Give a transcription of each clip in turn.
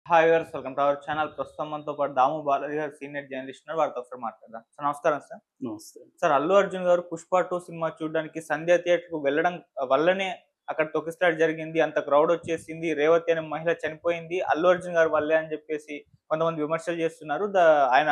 Hi viewers, welcome to our channel. ప్రస్తుతం మనతో పాటు దాము బాలాజీ గారు సీనియర్ జర్నలిస్ట్ ఉన్నారు. వారితో ఒకసారి మాట్లాడదాం. సార్ నమస్కారం సార్. నమస్తే. సార్ అల్లు అర్జున్ గారు 'పుష్ప 2' సినిమా చూడడానికి సంధ్య థియేటర్‌కు వెళ్ళడం వల్లనే అక్కడ తొక్కిసలాట జరిగింది. అంత క్రౌడ్ వచ్చేసింది. రేవతి అనే మహిళ చనిపోయింది. అల్లు అర్జున్ గారి వల్లే అని చెప్పేసి కొంతమంది విమర్శలు చేస్తున్నారు. ఆయన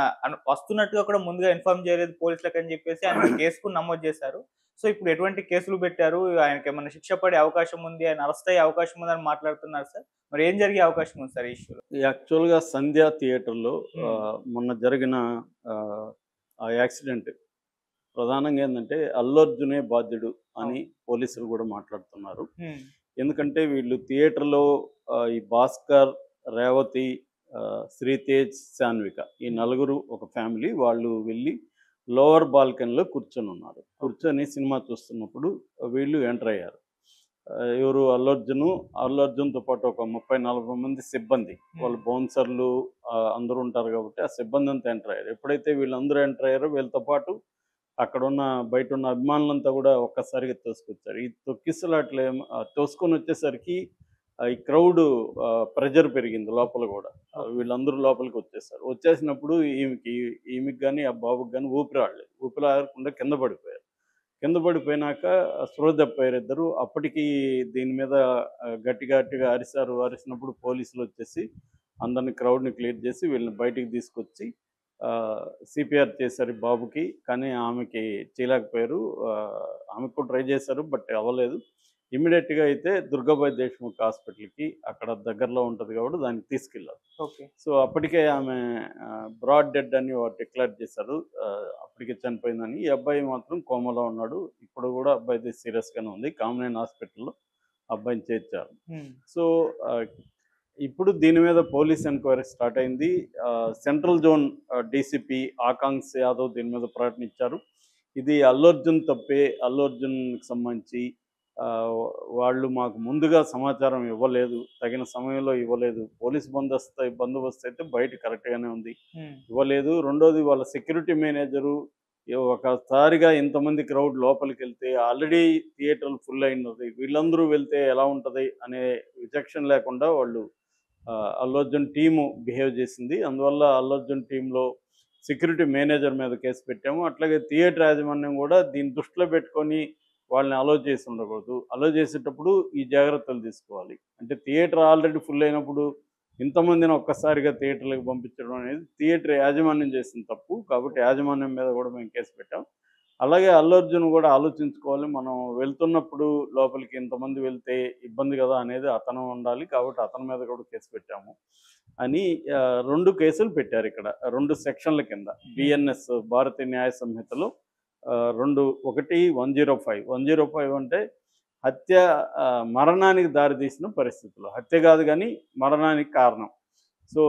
వస్తున్నట్టుగా కూడా ముందుగా ఇన్ఫార్మ్ చేయలేదు పోలీసులకని చెప్పేసి ఆయన మీద కేసు కూడా నమోదు చేశారు. సో ఇప్పుడు ఎటువంటి కేసులు పెట్టారు? ఆయనకేమన్నా శిక్ష పడే అవకాశం ఉంది. ఆయన అరెస్ట్ అయ్యే అవకాశం ఉందని మాట్లాడుతున్నారు సార్. మరి ఏం జరిగే అవకాశం ఉంది సార్ ఈ ఇష్యూలో? యాక్చువల్‌గా 'సంధ్య' థియేటర్‌లో హ్మ్. మొన్న జరిగిన ఆహ్, ఆ యాక్సిడెంట్ ప్రధానంగా ఏందంటే, అల్లు అర్జునే బాధ్యుడు అని అవును. పోలీసులు గూడా మాట్లాడుతున్నారు. హ్మ్. ఎందుకంటే వీళ్ళు థియేటర్‌లో ఈ భాస్కర్, రేవతి, శ్రీతేజ్, సాన్విక ఈ హ్మ్. నలుగురు ఒక ఫ్యామిలీ. వాళ్ళు వెళ్ళి లోవర్ బాల్కనీలో కూర్చొనున్నారు. ఓకే. కూర్చొని సినిమా చూస్తున్నప్పుడు వీళ్ళు ఎంటర్ అయ్యారు. ఎవరు అల్లు అర్జున్‌తో పాటు ఒక 30, 40 మంది సిబ్బంది. హ్మ్. వాళ్ళు బౌన్సర్‌లు అందరూ ఉంటారు కాబట్టి, ఆ సిబ్బందంతా ఎంటర్ అయ్యారు. ఎప్పుడైతే వీళ్ళందరూ ఎంటర్ అయ్యారో వీళ్ళతో పాటు అక్కడున్న బయటున్న అభిమానులంతా గూడా ఒక్కసారిగా తోసుకొచ్చారు. ఈ తోసుకొనొచ్చేసరికి ఈ క్రౌడు ప్రెషర్ పెరిగింది లోపల గూడా. ఓకే. వీళ్ళందరూ లోపలికొచ్చేసారు. వచ్చేసినప్పుడు ఈమెకి గాని, ఆ బాబుకి గాని ఊపిరాడలేదు. ఊపిరాడకుండా కింద పడిపోయారు. కింద పడిపోయినాక స్పృహ తప్పారిద్దరు. అప్పటికి దీని మీద గట్టి గట్టిగా అరిసారు. అరిసినప్పుడు పోలీసులొచ్చేసి అందరిని క్రౌడ్‌ని క్లియర్ చేసి వీళ్ళని బయటికి తీసుకొచ్చి సీపీఆర్ చేశారు ఈ బాబుకి. కానీ ఆమెకి చేయలేకపోయారు. ఆమెకు కూడా ట్రై చేశారు. బట్ అవ్వలేదు. ఇమ్మీడియేట్‌గా అయితే దుర్గాబాయి దేశ్‌ముఖ్ హాస్పిటల్‌కి అక్కడ దగ్గరలో ఉంటది కాబట్టి దానికి తీసుకెళ్లారు. ఓకే. సో, అప్పటికే ఆమె బ్రాడ్ డెడ్ అని డిక్లేర్ చేశారు. అప్పటికే చనిపోయిందని. ఈ అబ్బాయి మాత్రం కోమాలో ఉన్నాడు. ఇప్పుడు గూడా అబ్బాయిది సీరియస్‌గానే ఉంది. కామినేని హాస్పిటల్‌లో అబ్బాయిని చేర్చారు. హ్మ్. సో, ఆహ్, ఇప్పుడు దీని మీద పోలీస్ ఎంక్వైరీ స్టార్ట్ అయింది. సెంట్రల్ జోన్ డీసీపీ ఆకాంక్ష్ యాదవ్ దీని మీద ప్రకటన ఇచ్చారు. ఇది అల్లు అర్జున్ తప్పే. అల్లు అర్జున్‌కి సంబంధించి ఆహ్, వాళ్ళు మాకు ముందుగా సమాచారం ఇవ్వలేదు. తగిన సమయంలో ఇవ్వలేదు. పోలీస్ బందోబస్తు అయితే బయట కరెక్ట్‌గానే ఉంది. హ్మ్. ఇవ్వలేదు. రెండోది వాళ్ళ సెక్యూరిటీ మేనేజరు ఒకసారిగా ఇంతమంది క్రౌడ్ లోపలికెళ్తే ఆల్రెడీ థియేటర్‌లు ఫుల్ అయినది. వీళ్ళందరూ వెళ్తే ఎలా ఉంటది అనే విచక్షణ లేకుండా వాళ్ళు అల్లు అర్జున్ టీము బిహేవ్ చేసింది. అందువల్ల అల్లు అర్జున్ టీమ్‌లో సెక్యూరిటీ మేనేజర్ మీద కేసు పెట్టాము. అట్లాగే థియేటర్ యాజమాన్యం గూడా దీన్ని దృష్టిలో పెట్టుకొని వాళ్ళని అలో చేసి ఉండకూడదు. అలో చేసేటప్పుడు ఈ జాగ్రత్తలు తీసుకోవాలి. అంటే థియేటర్ ఆల్రెడీ ఫుల్ అయినప్పుడు ఇంతమందిని ఒక్కసారిగా థియేటర్‌లకి పంపించడం అనేది థియేటర్ యాజమాన్యం చేసిన తప్పు. కాబట్టి యాజమాన్యం మీద గూడా మేము కేసు పెట్టాం. అలాగే అల్లు అర్జున్ గూడా ఆలోచించుకోవాలి. మనం వెళ్తున్నప్పుడు లోపలికి ఇంతమంది వెళ్తే ఇబ్బంది గదా! అనేది అతను ఉండాలి. కాబట్టి అతని మీద కూడా కేసు పెట్టాము అని 2 కేసులు పెట్టారిక్కడ. 2 సెక్షన్‌ల కింద. హ్మ్. బిఎన్ఎస్ భారతీయ న్యాయ సంహితలో 2 ఒకటి 105. 105 అంటే హత్య మరణానికి దారితీసిన పరిస్థితులు. హత్య గాదు గానీ మరణానికి కారణం. సో,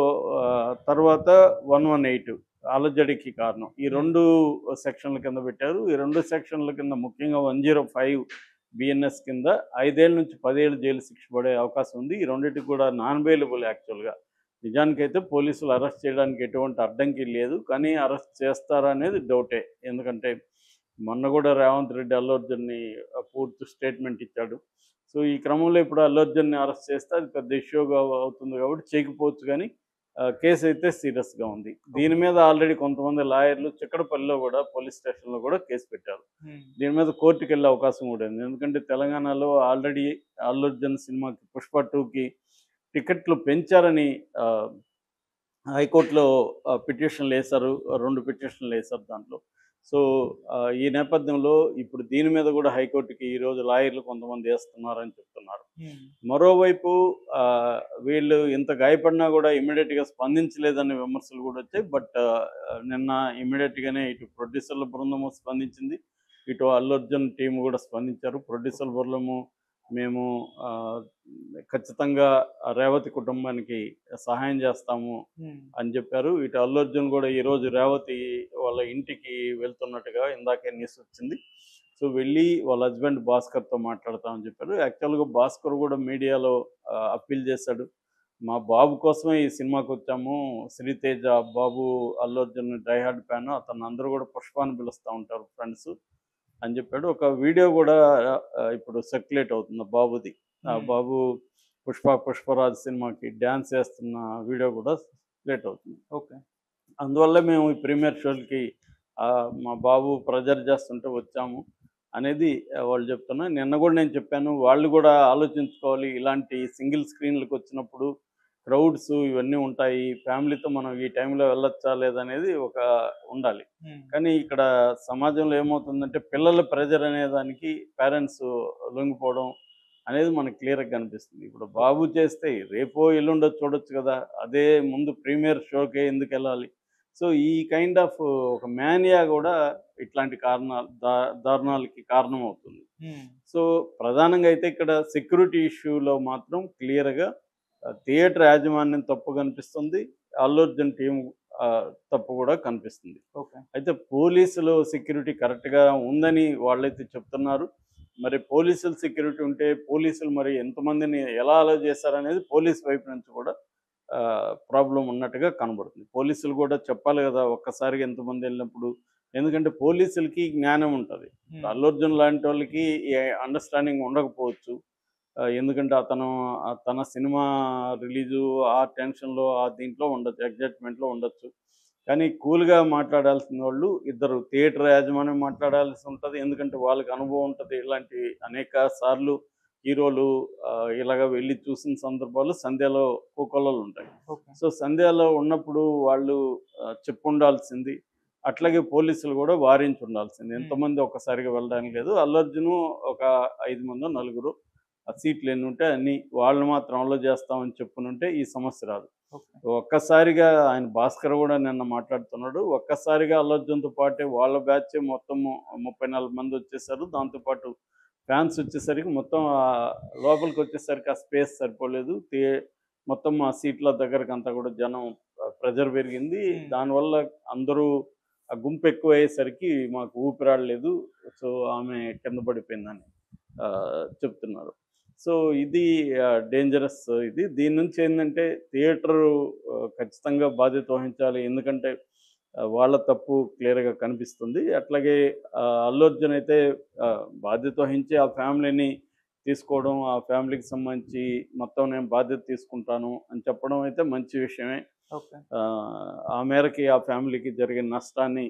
తర్వాత 118 అలజడికి కారణం. ఈ హ్మ్. 2 సెక్షన్‌ల కింద పెట్టారు. ఈ 2 సెక్షన్‌ల కింద ముఖ్యంగా 105 బిఎన్ఎస్ కింద 5 ఏళ్ల నుంచి 10 ఏళ్ల జైలు శిక్ష పడే అవకాశం ఉంది. ఈ రెండిటికి కూడా నాన్ బెయిలబుల్ యాక్చువల్‌గా. నిజానికైతే పోలీసులు అరెస్ట్ చేయడానికి ఎటువంటి అడ్డంకి లేదు. కానీ అరెస్ట్ చేస్తారా అనేది డౌటే. ఎందుకంటే మొన్న గూడా రేవంత్ రెడ్డి అల్లు అర్జున్‌ని పూర్తి స్టేట్‌మెంట్ ఇచ్చాడు. సో, ఈ క్రమంలో ఇప్పుడు అల్లు అర్జున్‌ని అరెస్ట్ చేస్తే అది పెద్ద ఇష్యూగా అవుతుంది కాబట్టి చేయకపోవచ్చు గానీ కేసయితే సీరియస్‌గా ఉంది. దీని ఓకే. మీద ఆల్రెడీ కొంతమంది లాయర్‌లు చిక్కడపల్లిలో గూడా పోలీస్ స్టేషన్‌లో గూడా కేసు పెట్టారు. హ్మ్. దీని మీద కోర్టుకెళ్ళే అవకాశం గూడా ఉంది. ఎందుకంటే తెలంగాణలో ఆల్రెడీ అల్లు అర్జున్ సినిమాకి 'పుష్ప 2'కి టికెట్లు పెంచారని ఆహ్, హైకోర్టులో పిటిషన్‌లేశారు. 2 పిటిషన్‌లేశారు దాంట్లో. సో, ఈ నేపథ్యంలో ఇప్పుడు దీని మీద గూడా హైకోర్టుకి ఈరోజు లాయర్లు కొంతమంది ఏస్తున్నారని చెప్తున్నారు. హ్మ్. మరోవైపు ఆహ్, వీళ్ళు ఇంత గాయపడినా గూడా ఇమ్మీడియేట్‌గా స్పందించలేదనే విమర్శలు గూడా వచ్చాయి. బట్ నిన్న ఇమ్మీడియేట్‌గానే ఇటు ప్రొడ్యూసర్ల బృందము స్పందించింది. ఇటు అల్లు అర్జున్ టీమ్ గూడా స్పందించారు. ప్రొడ్యూసర్ల బృందము మేము ఆహ్, ఖచ్చితంగా రేవతి కుటుంబానికి సహాయం జేస్తాము హ్మ్. అని జెప్పారు. ఇటు అల్లు అర్జున్ గూడా ఈరోజు రేవతి వాళ్ళ ఇంటికి వెళ్తున్నట్టుగా ఇందాకే న్యూస్ వచ్చింది. సో, వెళ్ళి వాళ్ళ హస్బెండ్ భాస్కర్‌తో మాట్లాడతామని చెప్పారు. యాక్చువల్‌గా భాస్కర్ గూడా మీడియాలో అప్పీల్ చేశాడు. మా బాబు కోసమే ఈ సినిమాకొచ్చాము. శ్రీతేజ బాబు Allu Arjun die hard fan. అతనందరూ గూడా పుష్ప అని పిలుస్తా ఉంటారు ఫ్రెండ్సు అని చెప్పాడు. ఒక వీడియో గూడా ఇప్పుడు సర్క్యులేట్ అవుతుంది ఆ బాబుది. ఆ హ్మ్. బాబు పుష్పరాజ్ సినిమాకి డ్యాన్స్ చేస్తున్న వీడియో కూడా లేట్ అవుతుంది. ఓకే. అందువల్ల మేము ఈ ప్రీమియర్ షోలకి మా బాబు ప్రెజర్ చేస్తుంటే వచ్చాము అనేది వాళ్ళు చెప్తున్నా. నిన్న కూడా నేను చెప్పాను, వాళ్ళు కూడా ఆలోచించుకోవాలి. ఇలాంటి సింగిల్ స్క్రీన్లకు వచ్చినప్పుడు క్రౌడ్స్ ఇవన్నీ ఉంటాయి. ఫ్యామిలీతో మనం ఈ టైంలో వెళ్ళొచ్చా లేదనేది ఒక ఉండాలి. కానీ ఇక్కడ సమాజంలో ఏమవుతుందంటే పిల్లల ప్రెజర్ అనే దానికి పేరెంట్స్ లొంగిపోవడం అనేది మనకు క్లియర్‌గా కనిపిస్తుంది. ఇప్పుడు బాబు చేస్తే రేపో ఎల్లుండో చూడొచ్చు కదా! అదే ముందు ప్రీమియర్ షోకే ఎందుకెళ్ళాలి? సో, ఈ కైండ్ ఆఫ్ ఒక మేనియా గూడా ఇట్లాంటి కారణాలు దారుణాలకి కారణమవుతుంది. సో, ప్రధానంగా అయితే ఇక్కడ సెక్యూరిటీ ఇష్యూలో మాత్రం క్లియర్‌గా థియేటర్ యాజమాన్యం తప్పు కనిపిస్తుంది. అల్లు అర్జున్ టీమ్ తప్పు కూడా కనిపిస్తుంది. ఓకే. అయితే పోలీసులు సెక్యూరిటీ కరెక్ట్‌గా ఉందని వాళ్ళైతే చెప్తున్నారు. మరి పోలీసుల సెక్యూరిటీ ఉంటే పోలీసులు మరి ఎంతమందిని ఎలా అలౌ చేశారనేది పోలీస్ వైపు నుంచి కూడా ప్రాబ్లమ్ ఉన్నట్టుగా కనబడుతుంది. పోలీసులు కూడా చెప్పాలి కదా! ఒక్కసారిగా ఎంతమంది వెళ్ళినప్పుడు. ఎందుకంటే పోలీసులకి జ్ఞానం ఉంటది. అల్లు అర్జున్ లాంటోళ్ళకి ఈ అండర్‌స్టాండింగ్ ఉండకపోవచ్చు. ఎందుకంటే అతను తన సినిమా రిలీజు ఆ టెన్షన్‌లో దీంట్లో ఉండొచ్చు. ఎగ్జైట్‌మెంట్‌లో ఉండొచ్చు. కానీ కూల్‌గా మాట్లాడాల్సినోళ్ళు ఇద్దరు థియేటర్ యాజమాన్యం మాట్లాడాల్సి ఉంటది. ఎందుకంటే వాళ్ళకి అనుభవం ఉంటది. ఇలాంటి అనేక సార్లు హీరోలు ఇలాగ వెళ్లి చూసిన సందర్భాలు సంధ్యలో కోకొల్లలుంటాయి. ఓకే. సో, సంధ్యలో ఉన్నప్పుడు వాళ్ళు చెప్పుండాల్సింది. అట్లాగే పోలీసులు గూడా వారించుండాల్సింది. ఎంతమంది ఒక్కసారిగా వెళ్ళడానికి లేదు. అల్లు అర్జును ఒక 5 మందో, నలుగురో సీట్లు ఎన్నుంటే అన్నీ వాళ్ళు మాత్రం అలో చేస్తామని చెప్పునుంటే ఈ సమస్య రాదు. ఓకే. ఒక్కసారిగా ఆయన భాస్కర్ గూడా నిన్న మాట్లాడుతున్నాడు. ఒక్కసారిగా అల్లు అర్జున్‌తో పాటే వాళ్ళ బ్యాచే మొత్తము 30, 40 మంది వచ్చేసారు. దాంతో పాటు ఫ్యాన్స్ వచ్చేసరికి మొత్తం లోపలికొచ్చేసరికి ఆ స్పేస్ సరిపోలేదు. మొత్తం ఆ సీట్ల దగ్గరకంతా కూడా జనం ప్రెజర్ పెరిగింది. దానివల్ల అందరూ ఆ గుంపు ఎక్కువయ్యేసరికి మాకు ఊపిరాడలేదు. సో, ఆమె కింద పడిపోయిందని చెప్తున్నారు. సో, ఇది డేంజరస్ ఇది. దీని నుంచి ఏందంటే థియేటరు ఖచ్చితంగా బాధ్యత వహించాలి. ఎందుకంటే వాళ్ళ తప్పు క్లియర్‌గా కనిపిస్తుంది. అట్లాగే అల్లు అర్జున్ అయితే బాధ్యత వహించి ఆ ఫ్యామిలీని తీసుకోవడం, ఆ ఫ్యామిలీకి సంబంధించి మొత్తం నేను బాధ్యత తీసుకుంటాను అని చెప్పడం అయితే మంచి విషయమే. ఓకే. ఆ మేరకి ఆ ఫ్యామిలీకి జరిగిన నష్టాన్ని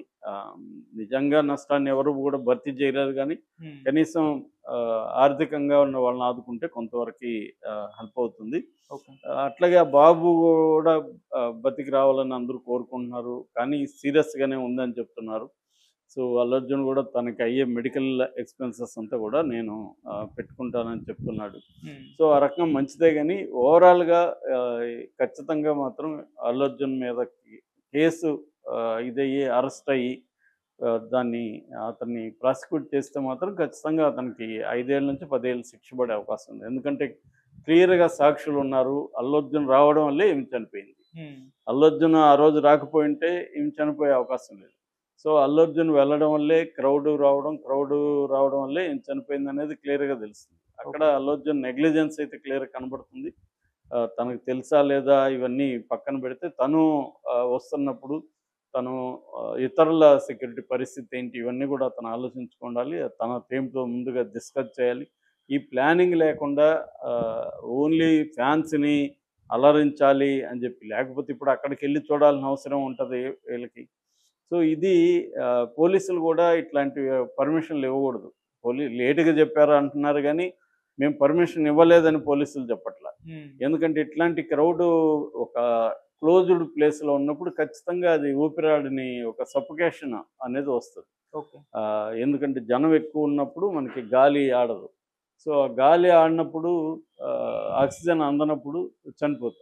నిజంగా నష్టాన్ని ఎవరు కూడా భర్తీ చేయలేరు గానీ, కనీసం ఆర్థికంగా ఉన్న వాళ్ళని ఆదుకుంటే కొంతవరకి హెల్ప్ అవుతుంది. ఓకే. అట్లాగే ఆ బాబు కూడా బతికి రావాలని అందరూ కోరుకుంటున్నారు. కానీ సీరియస్‌గానే ఉందని చెప్తున్నారు. సో, అల్లు అర్జున్ కూడా తనకి అయ్యే మెడికల్ ఎక్స్‌పెన్సెస్ అంతా కూడా నేను పెట్టుకుంటానని చెప్తున్నాడు. సో, ఆ రకంగా మంచిదే గానీ ఓవరాల్‌గా ఖచ్చితంగా మాత్రం అల్లు అర్జున్ మీద కేసు ఇదయ్యి అరెస్ట్ అయ్యి అతన్ని ప్రాసిక్యూట్ చేస్తే మాత్రం ఖచ్చితంగా అతనికి 5 ఏళ్ల నుంచి 10 ఏళ్ళు శిక్ష పడే అవకాశం ఉంది. ఎందుకంటే క్లియర్‌గా సాక్షులున్నారు. అల్లు అర్జున్ రావడం వల్లే ఈమె చనిపోయింది. అల్లు అర్జున్ ఆ రోజు రాకపోయుంటే ఈమె చనిపోయే అవకాశం లేదు. సో, అల్లు అర్జున్ వెళ్ళడం వల్లే క్రౌడ్ రావడం వల్లే ఈమె చనిపోయిందనేది క్లియర్‌గా తెలుస్తుంది. అక్కడ అల్లు అర్జున్ నెగ్లిజెన్స్ అయితే క్లియర్‌గా కనబడుతుంది. తనకు తెలుసా లేదా ఇవన్నీ పక్కన పెడితే తను వస్తున్నప్పుడు తను ఇతరుల సెక్యూరిటీ పరిస్థితి ఏంటి ఇవన్నీ కూడా తను ఆలోచించుకోవాలి. తన టీమ్‌తో ముందుగా డిస్కస్ చేయాలి. ఈ ప్లానింగ్ లేకుండా ఓన్లీ ఫ్యాన్స్‌ని అలరించాలి అని చెప్పి లేకపోతే ఇప్పుడు అక్కడికెళ్ళి చూడాల్సిన అవసరం ఉంటది వీళ్ళకి. సో, ఇది పోలీసులు కూడా ఇట్లాంటి పర్మిషన్‌లు ఇవ్వకూడదు. లేట్‌గా చెప్పారు అంటున్నారు గానీ, మేము పర్మిషన్ ఇవ్వలేదని పోలీసులు చెప్పట్ల. ఎందుకంటే ఇట్లాంటి క్రౌడు ఒక క్లోజ్డ్ ప్లేస్‌లో ఉన్నప్పుడు ఖచ్చితంగా అది ఊపిరాడని ఒక సఫోకేషన్ అనేది వస్తది. ఓకే. ఎందుకంటే జనం ఎక్కువున్నప్పుడు మనకి గాలి ఆడదు. సో, ఆ గాలి ఆడనప్పుడు ఆక్సిజన్ అందనప్పుడు చనిపోతారు.